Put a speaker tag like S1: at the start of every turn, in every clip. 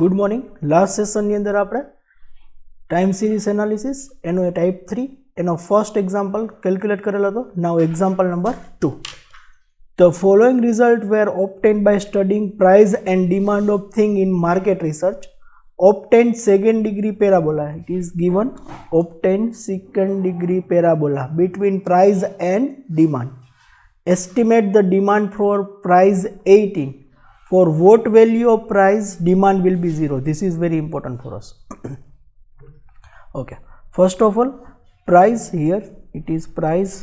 S1: Good morning. Last સેશનની અંદર આપણે time series analysis એનો ટાઈપ 3 એનો ફર્સ્ટ એક્ઝામ્પલ કેલ્ક્યુલેટ કરેલો હતો. નાઉ example number 2. The following result were obtained by studying price and demand of thing in market research. Obtain second degree parabola. It is given obtain second degree parabola between price and demand. Estimate the demand for price 18. For what value of price demand will be 0. This is very important for us. Okay, first of all, price, here it is price,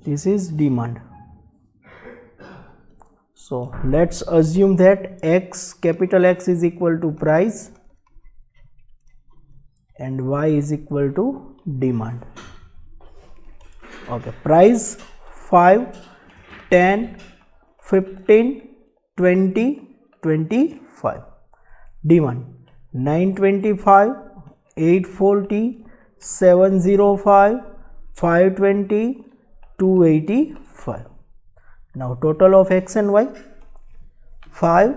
S1: this is demand. So let's assume that x, capital X is equal to price and y is equal to demand. Okay, price 5, 10, 15, 20, 25. Demand 925, 840, 705, 520, 285. Now total of x and y, 5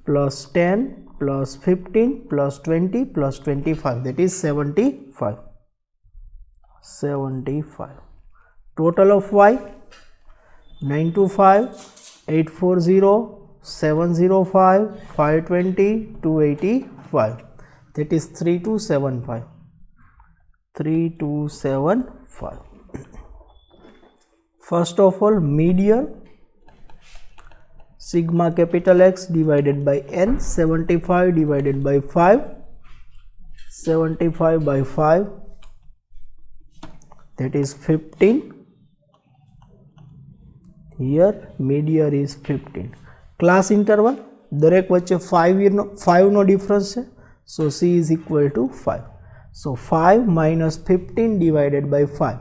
S1: plus 10 plus 15 plus 20 plus 25, that is 75. 75. Total of y, 925, 840, 705, 520, 285, that is 3275. 3275. First of all, median sigma capital X divided by n, 75 divided by 5, 75 by 5, that is 15. Here median is 15. Class interval, દરેક વચ્ચે 5 નો difference છે, so C is equal to 5. So 5 minus 15 divided by 5,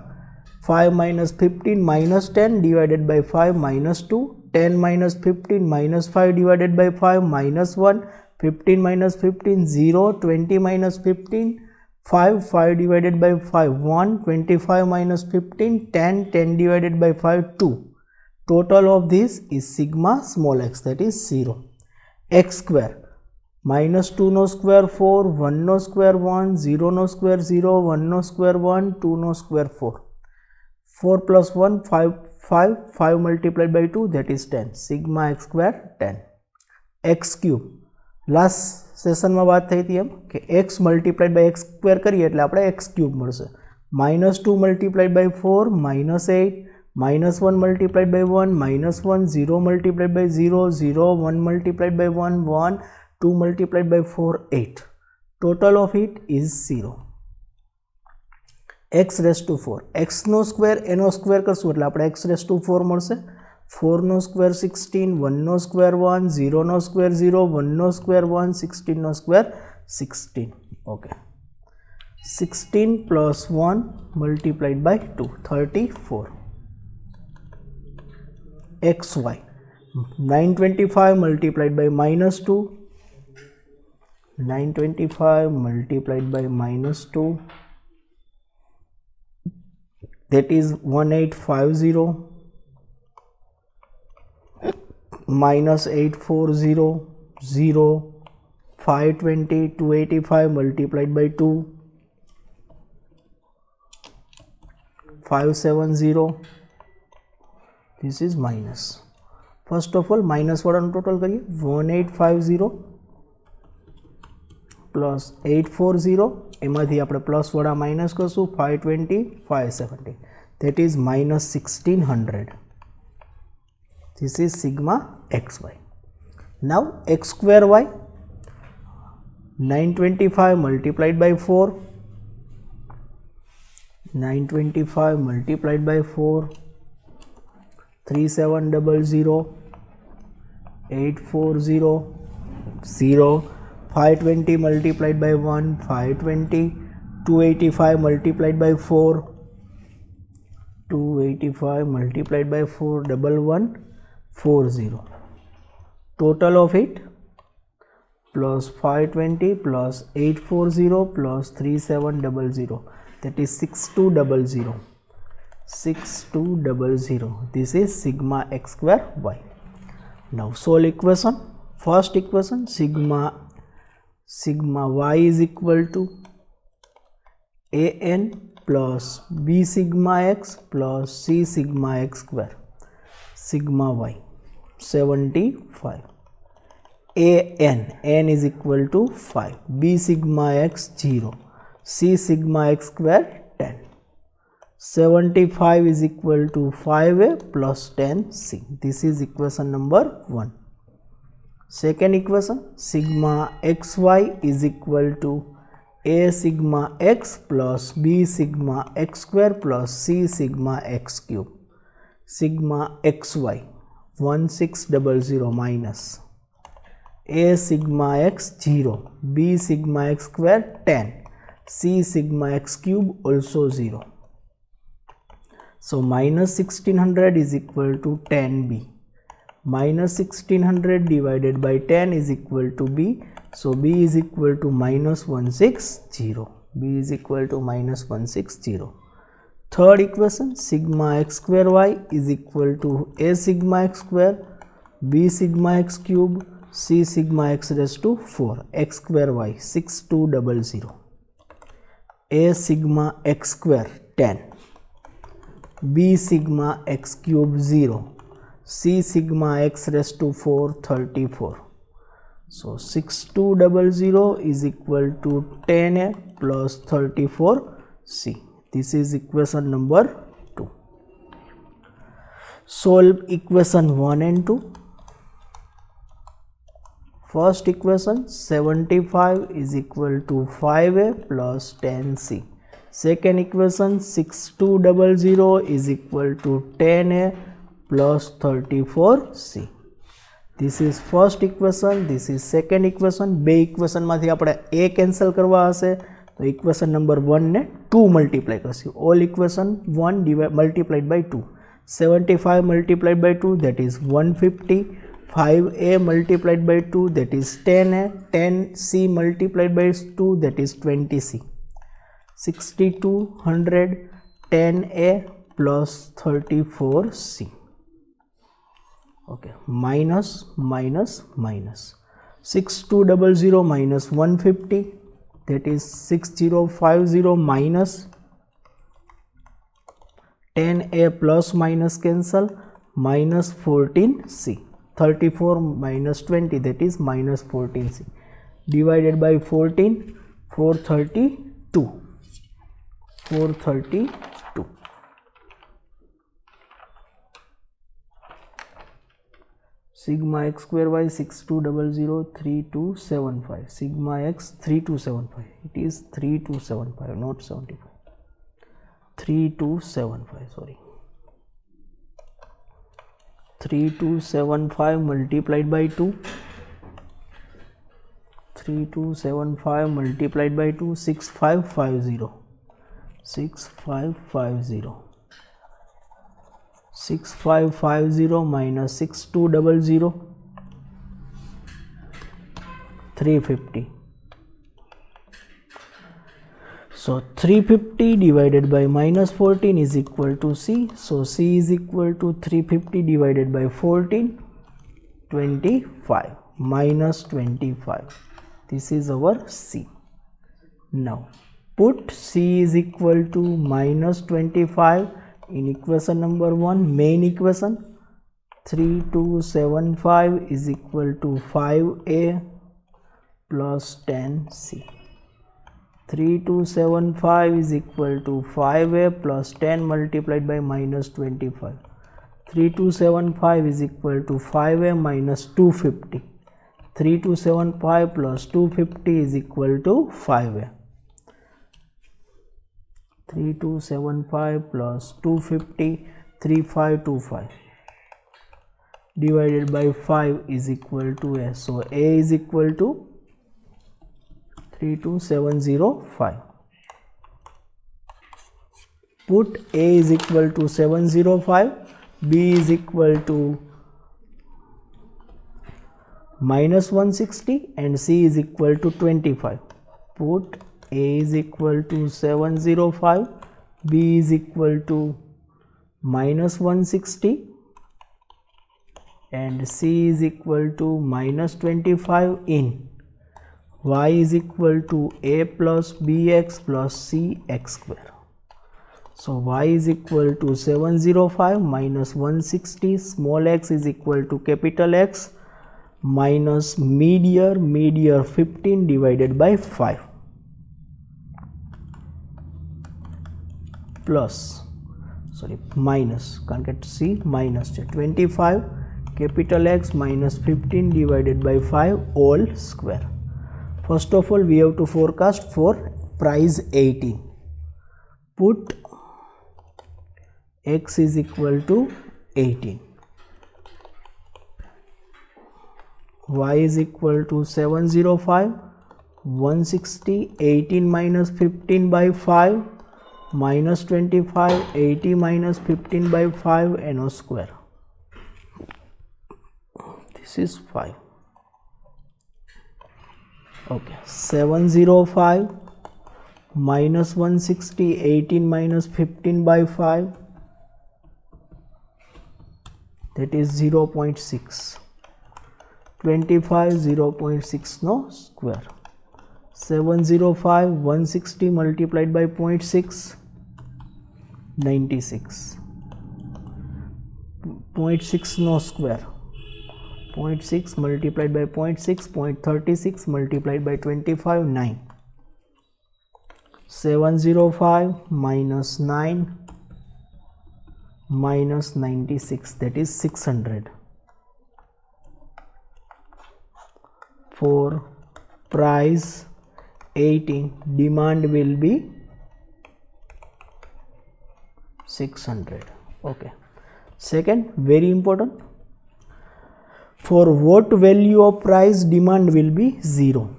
S1: 5 minus 15 minus 10 divided by 5 minus 2, 10 minus 15 minus 5 divided by 5 minus 1, 15 minus 15 0, 20 minus 15 5, 5 divided by 5 1, 25 minus 15 10, 10 divided by 5 2. Total of this is sigma small x, that is 0. X square, minus 2 no square 4, 1 no square 1, 0 no square 0, 1 no square 1, 2 no square 4. 4 plus 1 5, 5 multiplied by 2, that is 10. Sigma x square 10. X cube, last સેશનમાં વાત થઈ હતી એમ કે x multiplied by x square કરીએ એટલે આપણે x cube મળશે. -2 multiplied by 4, -8, -1 multiplied by 1, -1, 0 multiplied by 0, 0, 1 multiplied by 1, 1, 2 multiplied by 4, 8. Total of it is 0. x raised to 4, x નો સ્ક્વેર એનો સ્ક્વેર કરશું એટલે આપણે x raised to 4 મળશે. 4 no square 16, 1 no square 1, 0 no square 0, 1 no square 1, 16 no square 16. Okay, 16 plus 1 multiplied by 2, 34. xy, 925 multiplied by -2, 925 multiplied by -2, that is 1850, minus 840, 0, 520, 285 multiplied by 2, 570, this is minus. First of all, minus વાળાનું total કરીએ. 1850 plus 840, એમાંથી આપણે plus વાળા minus કરશું. 520, 570, that is minus 1600. This is sigma xy. Now x square y, 925 multiplied by 4, 925 multiplied by 4, 3700, 840, 0, 520 multiplied by 1, 520, 285 multiplied by 4, 285 multiplied by 4, 1140. Total of it plus 520 plus 840 plus 3700, that is 6200. 6200. This is sigma x square y. Now solve equation. First equation, sigma y is equal to an plus b sigma x plus c sigma x square. Sigma y 75. n is equal to 5, b sigma x 0, c sigma x square 10. 75 is equal to 5a plus 10c. This is equation number 1. Second equation, sigma xy is equal to a sigma x plus b sigma x square plus c sigma x cube. Sigma xy 1600 minus a sigma x 0, b sigma x square 10, c sigma x cube also 0. So minus 1600 is equal to 10b. Minus 1600 divided by 10 is equal to b. So b is equal to minus 160. b is equal to minus 160. Third equation, sigma x square y is equal to a sigma x square, b sigma x cube, c sigma x raised to 4, x square y 6200. A sigma x square 10, b sigma x cube 0, c sigma x raised to 4 34. So 6200 is equal to 10a plus 34c. This is equation number 2. Solve equation 1 and 2. First equation, 75 is equal to 5a plus 10c. Second equation, 6200 is equal to 10a plus 34c. This is first equation, this is second equation. બે equation માંથી આપણે a cancel કરવા હશે તો equation number 1 ને 2 multiply કરશું. All equation 1 multiplied by 2. 75 multiplied by 2, that is 150. 5a multiplied by 2, that is 10a. 10c multiplied by 2, that is 20c. 6200 10a plus 34c. Okay, minus 6200 minus 150, that is 6050 minus 10a plus minus cancel, minus 14c. 34 minus 20, that is minus 14c. Divided by 14, 432. 432. Sigma x square y 6200 3275. Sigma x 3275. It is 3275, not 75. 3275, sorry. 3275 multiplied by 2. 3275 multiplied by 2, 6550. 6550. 6550 minus 6200, 350. So 350 divided by minus 14 is equal to c. So c is equal to 350 divided by 14, 25 minus 25. This is our c. Now put c is equal to minus 25 in equation number 1, main equation. 3275 is equal to 5a plus 10c. 3275 is equal to 5a plus 10 multiplied by minus 25. 3275 is equal to 5a minus 250. 3275 plus 250 is equal to 5a. 3275 plus 250, 3525 divided by 5 is equal to a. So a is equal to 32705. Put a is equal to 705, b is equal to minus 160 and c is equal to 25. Put a is equal to 705, b is equal to minus 160 and c is equal to minus 25 in y is equal to a plus bx plus c x square. So y is equal to 705 minus 160, small x is equal to capital X minus median 15 divided by 5 plus minus, can't get C, minus 25 capital X minus 15 divided by 5 all square. First of all we have to forecast for price 18. Put X is equal to 18, Y is equal to 705, 160, 18 minus 15 by 5 minus 25, 80 minus 15 by 5 and square. This is 5. Okay, 705 minus 160, 18 minus 15 by 5, that is 0.6. 25 0.6 no square. 705 160 multiplied by 0.6 96. 0.6 no square. 0.6 multiplied by 0.6 0.36 multiplied by 25 9. 705 minus 9 minus 96, that is 600. For price 18, demand will be 600. Okay. Second, very important, for what value of price demand will be 0?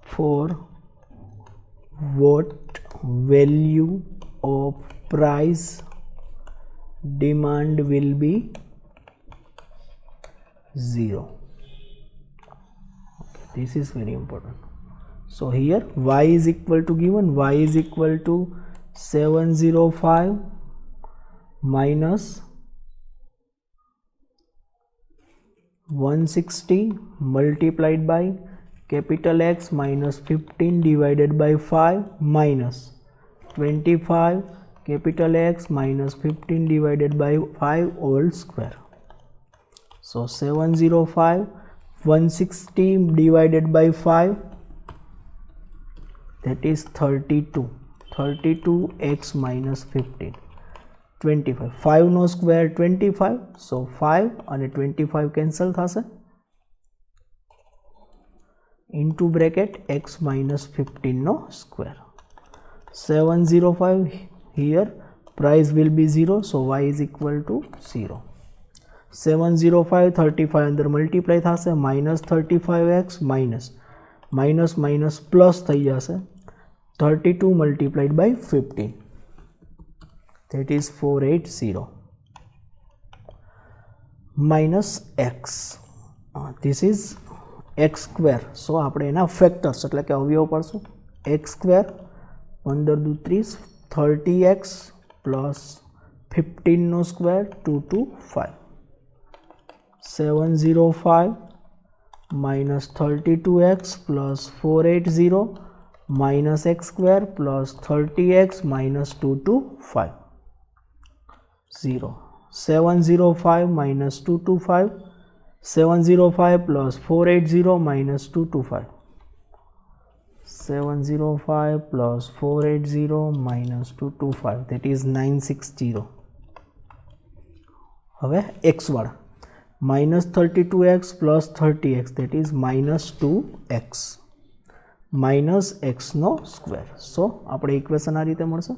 S1: For what value of price demand will be 0? Okay, this is very important. So here y is equal to given, y is equal to 705 minus 160 multiplied by capital X minus 15 divided by 5 minus 25 capital X minus 15 divided by 5 whole square. So 705 160 divided by 5, that is 32. 32x minus 15. 25. 5 નો square 25. So 5 અને 25 cancel થશે. Into bracket x minus 15 no square. 705 here price will be 0, so y is equal to 0. 705 35 અંદર multiply થશે, minus 35x minus plus થઈ જશે. 32 multiplied by 15, that is 480 minus x, this is x square. So આપણે એના factors એટલે કે અવયવ પડશું. x square 15 દુ 30, 30x plus 15 no square 225. 705 minus 32x plus 480 minus x square plus 30x minus 225. 0. 705 minus 225. 705 plus 480 minus 225. 705 plus 480 minus 225, that is 960. હવે x વાળા minus 32x plus 30x, that is minus 2x minus x no square. So આપણે equation આ રીતે મળશે.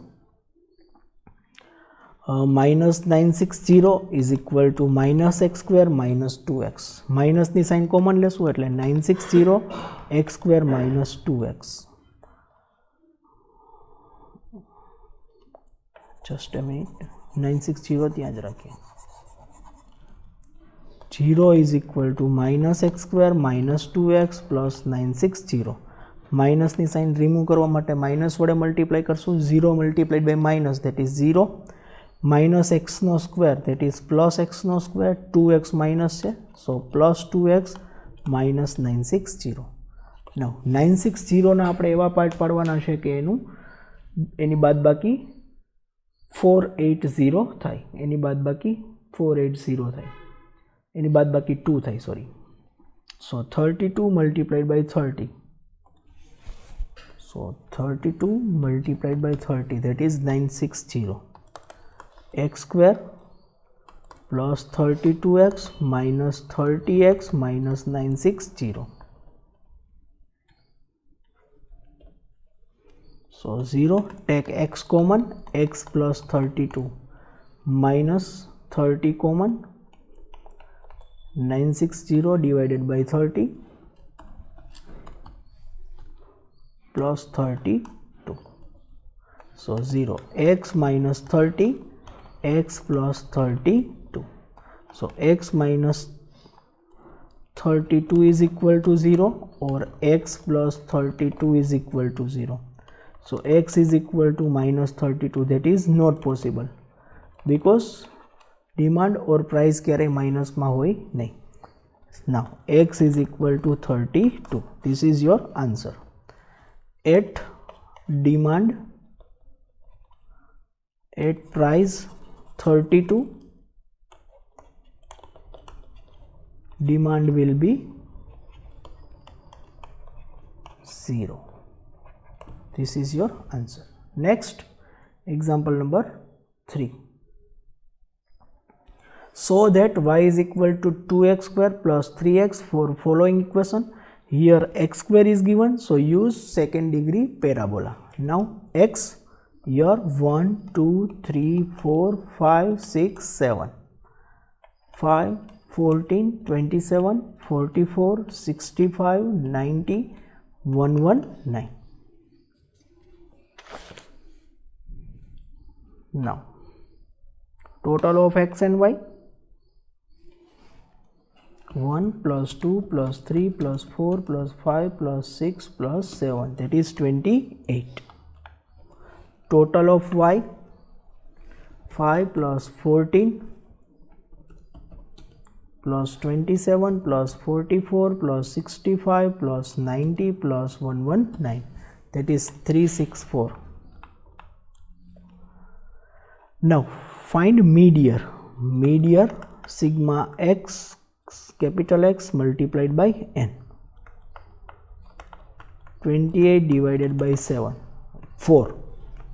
S1: minus 960 is equal to minus x square minus 2x. minus ની sign common લેશું એટલે 960 x square minus 2x. just a minute, 960 ત્યાં જ રાખીએ. 0 is equal to minus x square minus 2x plus 960. Minus ની સાઇન રિમૂવ કરવા માટે minus વડે મલ્ટીપ્લાય કરશું. 0 multiplied by minus, that is 0, minus x નો square that is plus x નો સ્ક્વેર 2x minus છે so plus 2x minus 960. now 960 ના આપણે એવા પાર્ટ પાડવાના છે કે એની બાદબાકી 480 થાય, એની બાદબાકી 480 થાય, એની બાદબાકી 2 થાય sorry. so 32 multiplied by 30, so 32 multiplied by 30 that is 960. x square plus 32x minus 30x minus 960. so 0, take x common, x plus 32 minus 30 common, 960 divided by 30 plus 32. so 0, x minus 30, x plus 32. so x minus 32 is equal to 0 or x plus 32 is equal to 0. so x is equal to minus 32, that is not possible because demand or price ક્યારે માઇનસમાં હોય નહીં. now x is equal to 32, this is your answer. at demand, at price 32, demand will be 0. this is your answer. next example number 3. so that y is equal to 2x square plus 3x for following equation. here x square is given, so use second degree parabola. now x, here 1 2 3 4 5 6 7, 5 14 27 44 65 90 119. now total of x and y, 1 plus 2 plus 3 plus 4 plus 5 plus 6 plus 7, that is 28. total of y, 5 plus 14 plus 27 plus 44 plus 65 plus 90 plus 119, that is 364. now find median. median sigma x, capital X multiplied by n. 28 divided by 7, 4.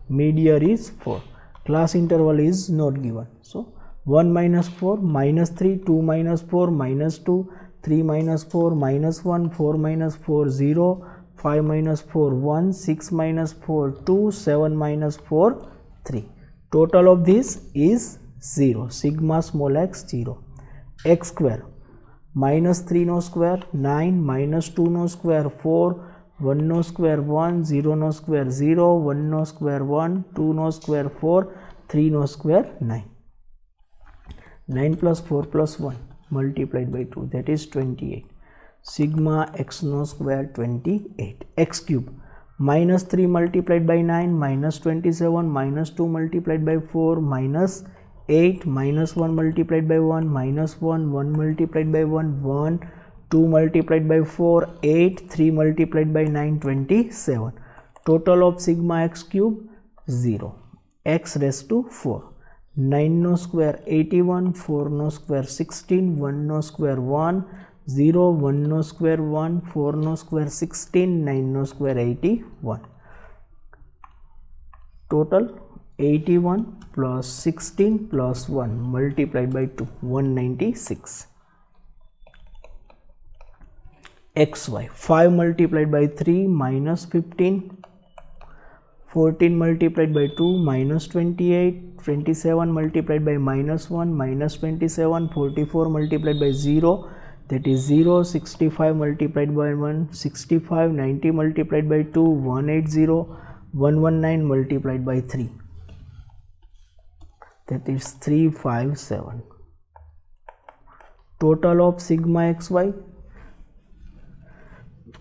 S1: median is 4. class interval is not given, so 1 minus 4 minus 3, 2 minus 4 minus 2, 3 minus 4 minus 1, 4 minus 4 0, 5 minus 4 1, 6 minus 4 2, 7 minus 4 3. total of this is 0, sigma small x 0. x square, minus 3 no square 9, minus 2 no square 4, 1 no square 1, 0 no square 0, 1 no square 1, 2 no square 4, 3 no square 9. 9 plus 4 plus 1 multiplied by 2, that is 28. sigma x no square 28. x cube, minus 3 multiplied by 9 minus 27, minus 2 multiplied by 4 minus 8, minus 1 multiplied by 1 minus 1, 1 multiplied by 1 1, 2 multiplied by 4 8, 3 multiplied by 9 27. total of sigma x cube 0. x raised to 4. 9 no square 81, 4 no square 16, 1 no square 1, 0, 1 no square 1, 4 no square 16, 9 no square 81. total 81 plus 16 plus 1 multiplied by 2, 196. xy, 5 multiplied by 3 minus 15, 14 multiplied by 2 minus 28, 27 multiplied by minus 1 minus 27, 44 multiplied by 0, that is 0, 65 multiplied by 1 65, 90 multiplied by 2 180, 119 multiplied by 3, that is 357. total of sigma xy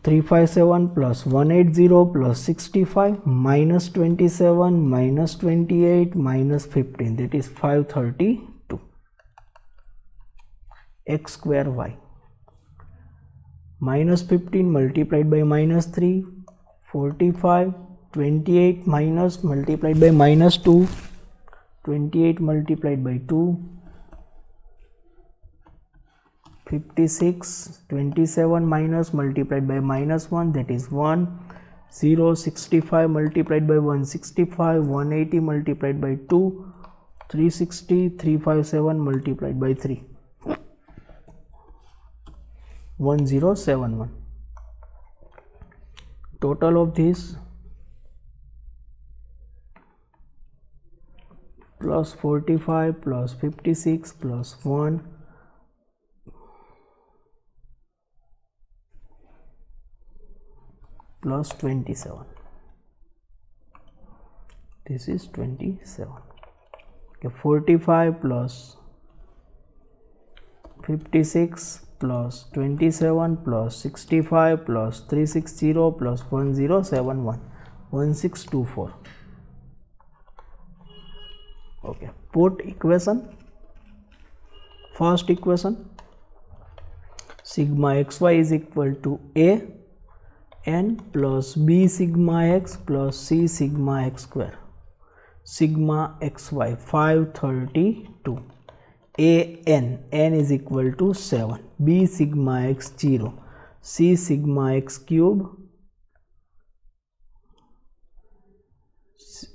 S1: 357 plus 180 plus 65 minus 27 minus 28 minus 15, that is 532. X square y minus 15 multiplied by minus 3, 45, 28 minus multiplied by minus 2, 28 multiplied by 2, 56, 27 minus multiplied by minus 1, that is 1, 0, 65 multiplied by 1, 65, 180 multiplied by 2, 360, 357 multiplied by 3, 1071. Total of this plus 45 plus 56 plus 1 plus 27. This is 27. Okay, 45 plus 56 plus 27 plus 65 plus 360 plus 1071, 1624. Okay, put equation. First equation, sigma xy is equal to a n plus b sigma x plus c sigma x square. Sigma xy 532, a n is equal to 7, b sigma x 0, c sigma x cube,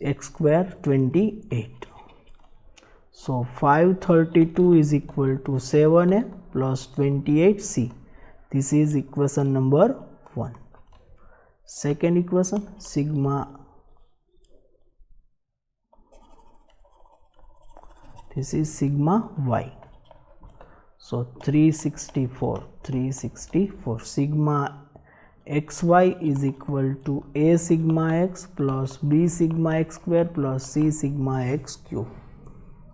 S1: x square 28. So 532 is equal to 7a plus 28c. This is equation number 1. Second equation, sigma, this is sigma y. So 364, sigma xy is equal to a sigma x plus b sigma x square plus c sigma x cube.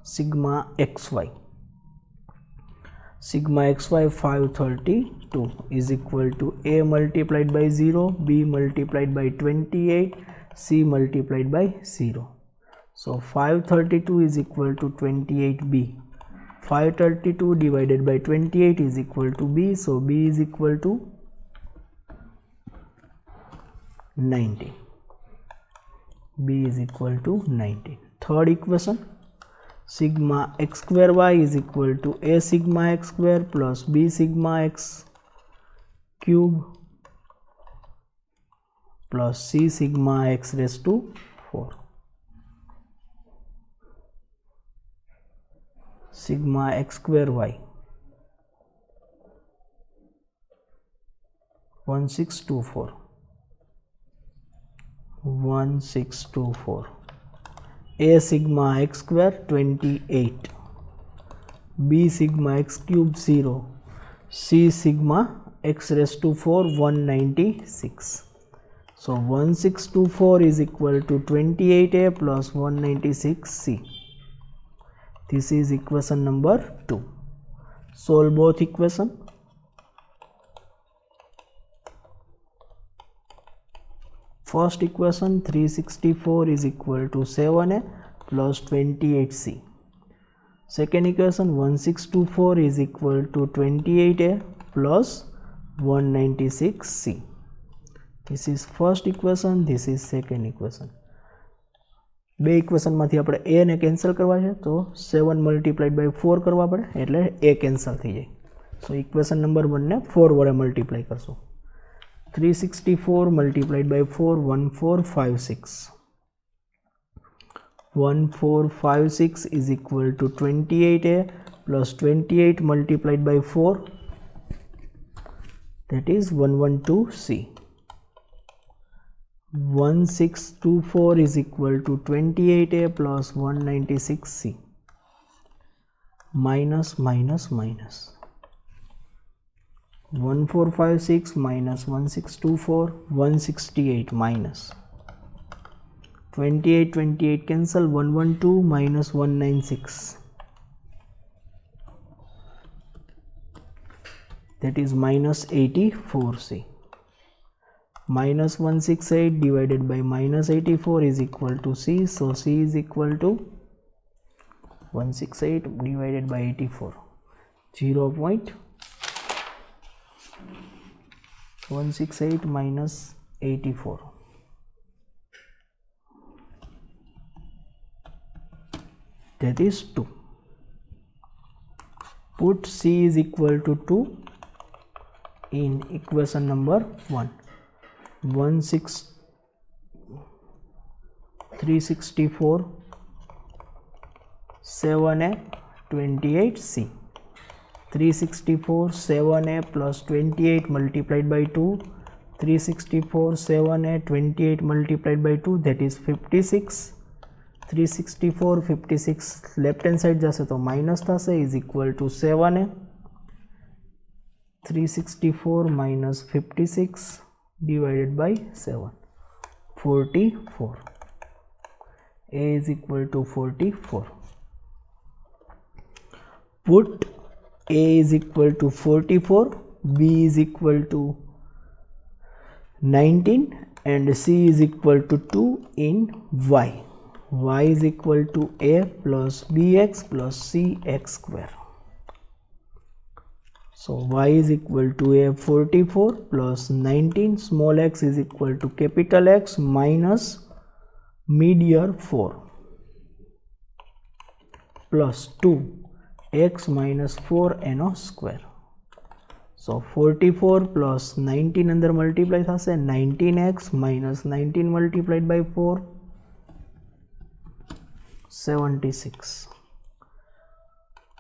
S1: Sigma xy, sigma xy 532 is equal to a multiplied by 0, b multiplied by 28, c multiplied by 0. So 532 is equal to 28b. 532 divided by 28 is equal to b. So b is equal to 19. B is equal to 19. Third equation, sigma x square y is equal to a sigma x square plus b sigma x cube plus c sigma x raised to 4. Sigma x square y 1624, a sigma x square 28, b sigma x cube 0, c sigma x raised to 4 196. So 1624 is equal to 28a plus 196c. This is equation number 2. Solve both equation. First equation, 364 is equal to 7a plus 28c. Second equation, 1624 is equal to 28a plus 196c. This is first equation, this is second equation. બે ઇક્વેશનમાંથી આપણે a ને cancel કરવા છે તો 7 multiplied by 4 કરવા પડે એટલે a cancel થઈ જાય. સો ઇક્વેશન નંબર 1 ને 4 વડે મલ્ટીપ્લાય કરશું. 364 multiplied by 4 1456. 1456 is equal to 28a plus 28 multiplied by 4, that is 112c. 1624 is equal to 28a plus 196c. Minus minus minus. 1456 minus 1624, 168 minus. 28 cancel, 112 minus 196. That is minus 84c. minus 168 divided by minus 84 is equal to C. So C is equal to 168 divided by 84, 0.168 minus 84, that is 2. Put C is equal to 2 in equation number 1. 364 7a 28c. 364 7a plus 28 multiplied by 2. 364 7a 28 multiplied by 2, that is 56. 364 56 left hand side जैसे तो minus थशे is equal to 7a. 364 minus 56 divided by 7, 44. A is equal to 44. Put A is equal to 44, B is equal to 19 and C is equal to 2 in Y. Y is equal to A plus BX plus CX square. So Y is equal to A 44 plus 19, small x is equal to capital X minus median 4 plus 2 x minus 4 n square. So 44 plus 19 अंदर multiply थशे 19x minus 19 multiplied by 4, 76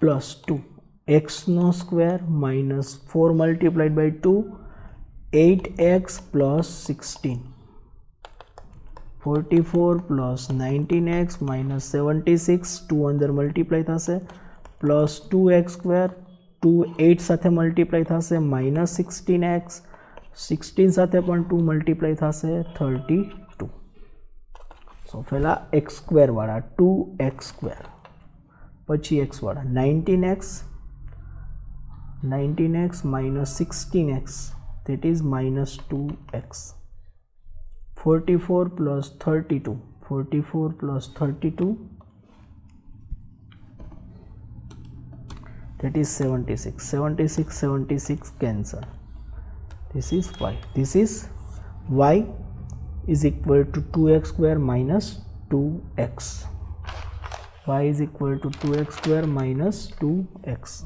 S1: plus 2 x no square minus 4 multiplied by 2, 8x plus 16. 44 plus 19x minus 76, 2 अंदर multiply थशे plus 2x square, 2 8 साथे multiply थशे minus 16x, 16 साथे पण 2 multiply थशे 32. So पहला x square वाला 2x square, पछी x वाला 19x minus 16x, that is minus 2x. 44 plus 32, 44 plus 32, that is 76. 76 cancel. This is y. This is y is equal to 2x square minus 2x. Y is equal to 2x square minus 2x.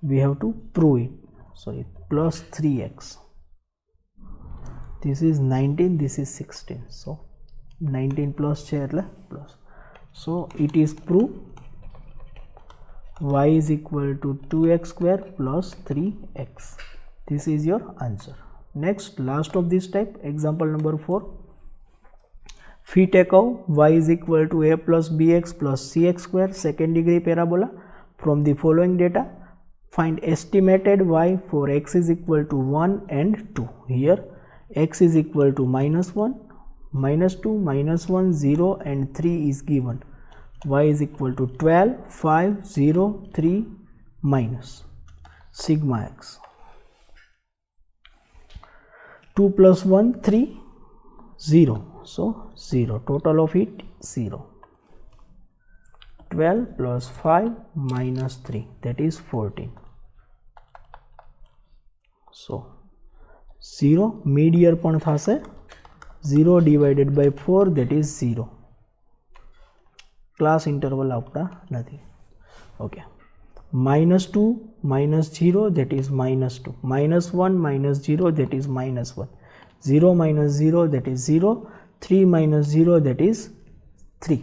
S1: We have to prove it. So plus 3x. This is 19, this is 16. So 19 plus chair plus. So it is proved. Y is equal to 2x square plus 3x. This is your answer. Next, last of this type, example number 4. Phi take out y is equal to a plus bx plus cx square, second degree parabola. From the following data, find estimated y for x is equal to 1 and 2. Here x is equal to minus 1, minus 2, minus 1, 0 and 3 is given. Y is equal to 12, 5, 0, 3 minus sigma x. 2 plus 1, 3, 0. So 0. Total of it 0. 12 plus 5 minus 3, that is 14. So 0 mid-year पण થશે 0 divided by 4, that is 0. Class interval આપતા નથી. Okay. Minus 2 minus 0, that is minus 2. Minus 1 minus 0, that is minus 1. 0 minus 0, that is 0. 3 minus 0, that is 3.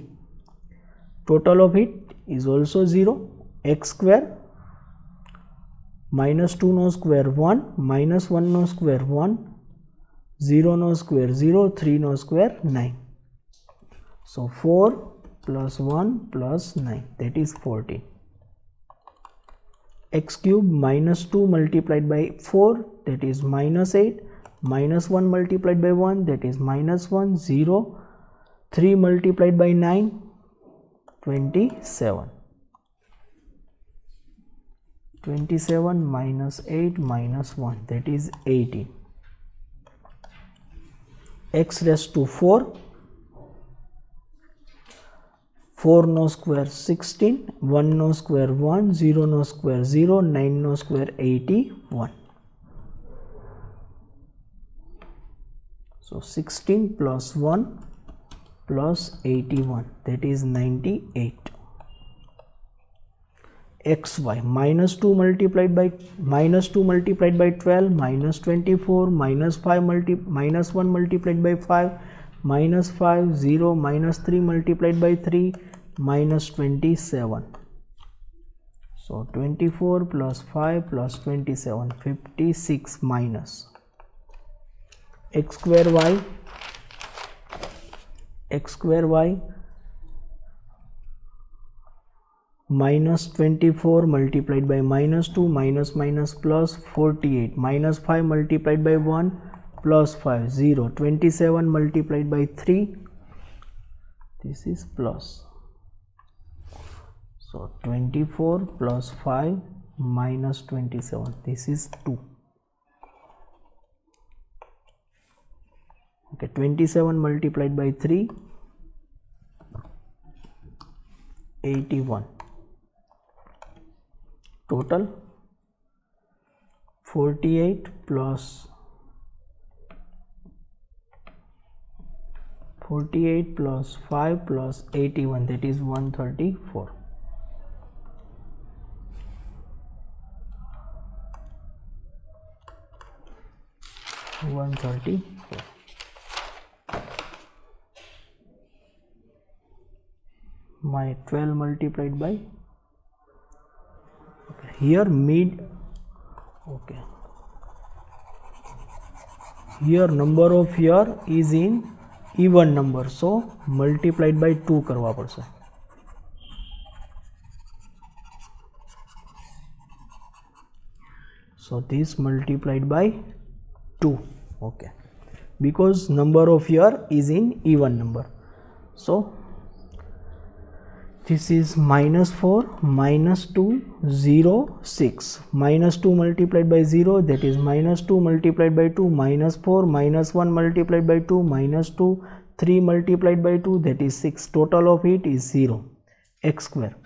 S1: Total of it is also 0. X square minus 2 no square 1, minus 1 no square 1, 0 no square 0, 3 no square 9. So 4 plus 1 plus 9, that is 14. X cube minus 2 multiplied by 4, that is minus 8, minus 1 multiplied by 1, that is minus 1, 0, 3 multiplied by 9, 27. 27 minus 8 minus 1, that is 18. x raised to 4, 4 no square 16, 1 no square 1, 0 no square 0, 9 no square 81. So 16 plus 1 plus 81, that is 98. xy minus 2 multiplied by 12 minus 24 minus 1 multiplied by 5 minus 5 0 minus 3 multiplied by 3 minus 27. So 24 plus 5 plus 27, 56 minus x square y minus 24 multiplied by minus 2 minus plus 48 minus 5 multiplied by 1 plus 5 0, 27 multiplied by 3, this is plus. So 24 plus 5 minus 27, this is 2. Okay, 27 multiplied by 3, 81. Total 48 plus 5 plus 81, that is 134. My 12 multiplied by, okay, here mid, okay, here number of here is in even number, so multiplied by 2 करवा पड़से. So this multiplied by 2, okay, because number of here is in even number. So this is minus 4 minus 2 0 6, minus 2 multiplied by 0, that is minus 2 multiplied by 2, minus 4 minus 1 multiplied by 2, minus 2, 3 multiplied by 2, that is 6. Total of it is 0. X square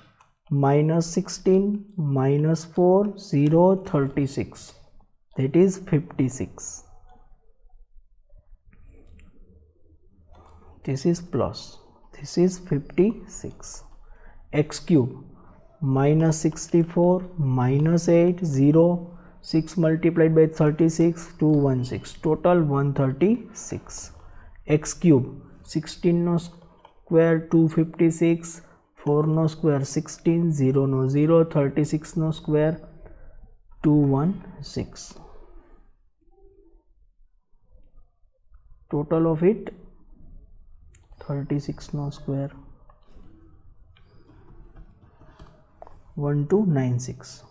S1: minus 16 minus 4 0 36, that is 56. This is plus, this is 56. X cube minus 64 minus 8 0 6 multiplied by 36 216, total 136. X cube 16 no square 256, 4 no square 16, 0 no 0, 36 no square 216. Total of it 36 no square 1296.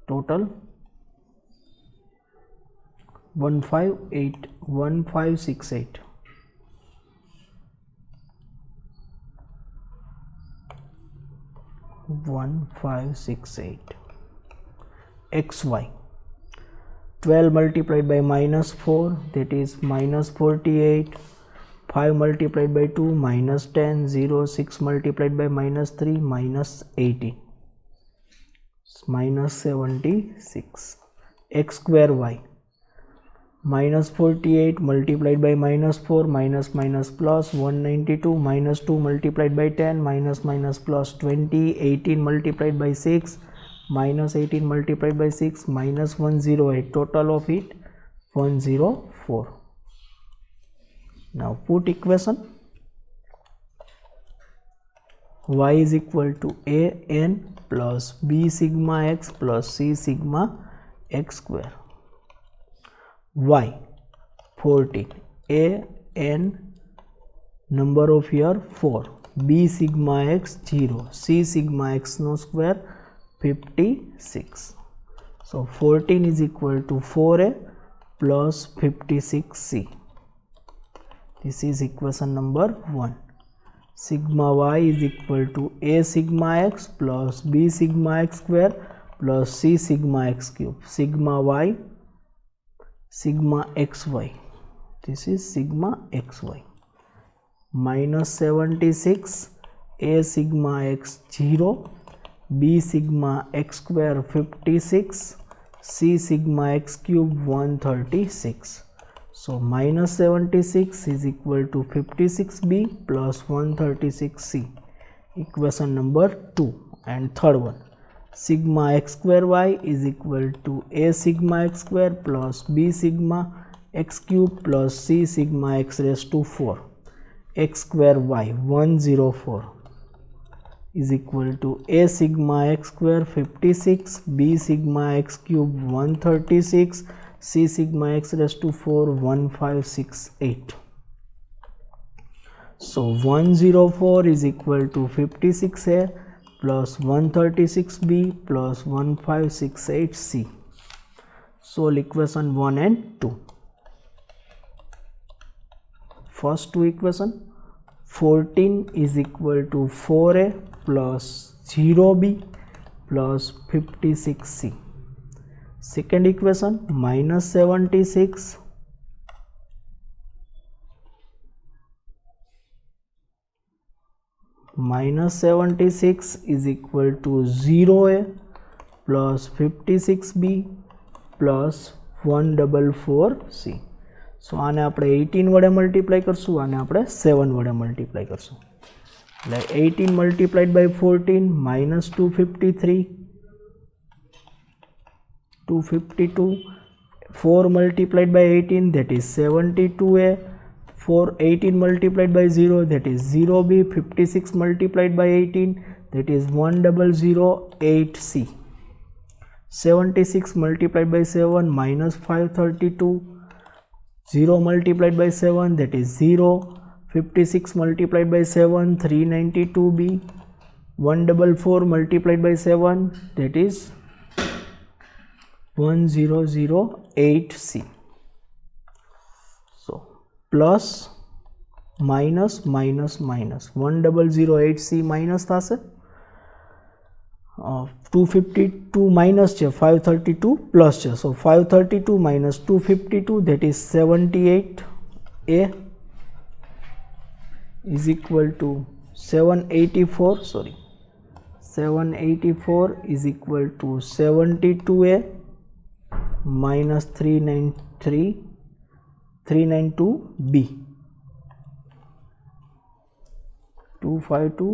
S1: Total 1568. 1568. XY 12 multiplied by minus 4, that is minus 48, 5 multiplied by 2 minus 10, 0 6 multiplied by minus 3 minus 18, minus 76. X square y minus 48 multiplied by minus 4 minus plus 192, minus 2 multiplied by 10 minus plus 20, 18 multiplied by 6 minus 18 multiplied by 6 minus 108, total of it 104. Now put equation y is equal to a n plus b sigma x plus c sigma x square. Y 14, a n number of here 4, b sigma x 0, c sigma x no square 56. So 14 is equal to 4a plus 56c. This is equation number 1. sigma y is equal to a sigma x plus b sigma x square plus c sigma x cube. Sigma y, sigma xy, this is sigma xy, minus 76 a sigma x 0, b sigma x square 56, c sigma x cube 136. So minus 76 is equal to 56b plus 136c. Equation number 2. And third one, sigma x square y is equal to a sigma x square plus b sigma x cube plus c sigma x raised to 4. X square y 104 is equal to a sigma x square 56, b sigma x cube 136, c sigma x raised to 4 1568. So 104 is equal to 56a plus 136b plus 1568c. Solve equation 1 and 2. First two equation, 14 is equal to 4a plus 0b plus 56c. Second equation, minus 76 is equal to 0a plus 56b plus 144c. So આને આપણે 18 વડે multiply કરશું, આને આપણે 7 વડે multiply કરશું. એટલે 18 multiplied by 14 minus 253, 252, 4 multiplied by 18 that is 72a, 18 multiplied by 0 that is 0b, 56 multiplied by 18 that is 1008c, 76 multiplied by 7 minus 532, 0 multiplied by 7 that is 0, 56 multiplied by 7 392b, 144 multiplied by 7 that is 1008c. So plus minus minus minus 1008c minus થશે, 252 minus છે, 532 plus છે. So 532 minus 252 that is 78a is equal to 784 is equal to 72a minus 392b, 252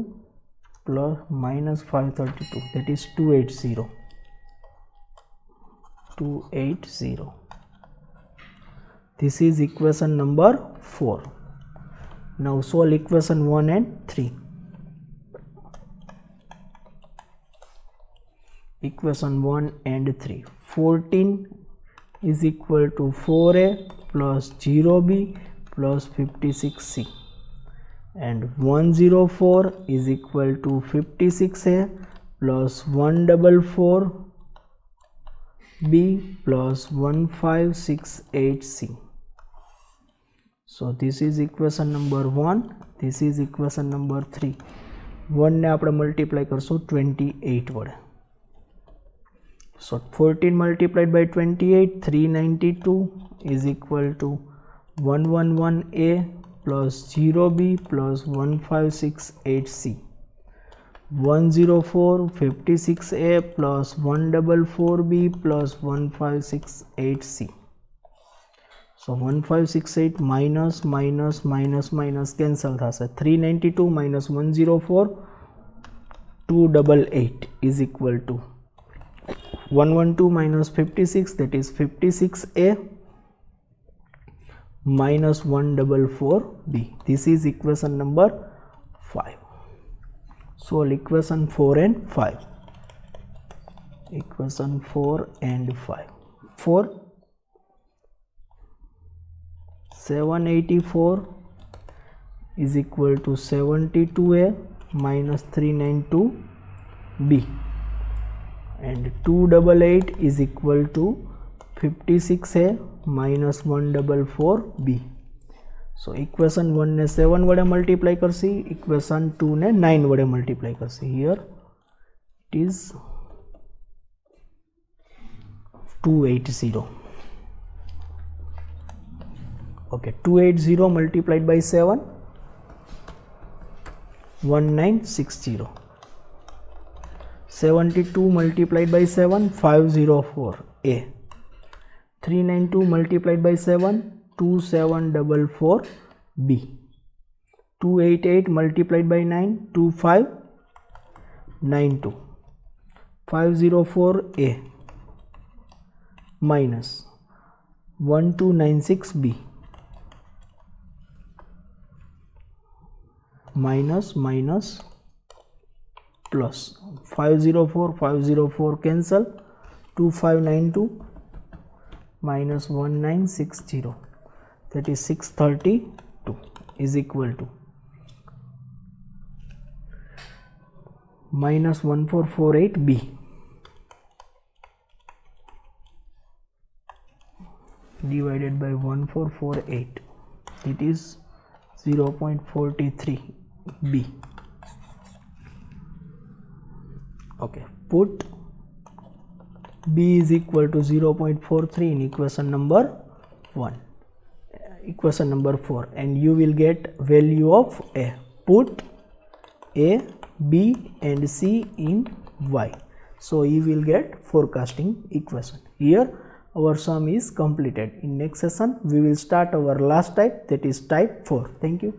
S1: plus minus 532 that is 280. This is equation number 4. Now solve equation 1 and 3. Equation 1 and 3. 14 is equal to 4a plus 0b plus 56c, and 104 is equal to 56a plus 144b plus 1568c. So this is equation number 1, this is equation number 3. 1 ને આપણે multiply કરશું 28 વડે. So 14 multiplied by 28, 392 is equal to 111a plus 0b plus 1568c. 104, 56a plus 144b plus 1568c. So 1568 minus minus minus minus cancel થશે. 392 minus 104, 288 is equal to 112 minus 56 that is 56a minus 144b. This is equation number 5. Solve equation 4 and 5. Equation 4 and 5. 784 is equal to 72a minus 392b, and 288 is equal to 56a minus 144b. So equation 1 ने 7 वडे multiply करसी, equation 2 ने 9 वडे multiply करसी. Here it is 280. Okay, 280 multiplied by 7, 1960. 72 multiplied by 7, 504 A. 392 multiplied by 7, 2744 B. 288 multiplied by 9, 2592. 504 A minus 1296 B. Minus plus 504 cancel, 2592 minus 1960, that is 632 is equal to minus 1448 B. Divided by 1448, it is 0.43 B. Okay, put B is equal to 0.43 in equation number 4, and you will get value of A. Put A, B and C in Y, so you will get forecasting equation. Here our sum is completed. In next session we will start our last type, that is type 4. Thank you.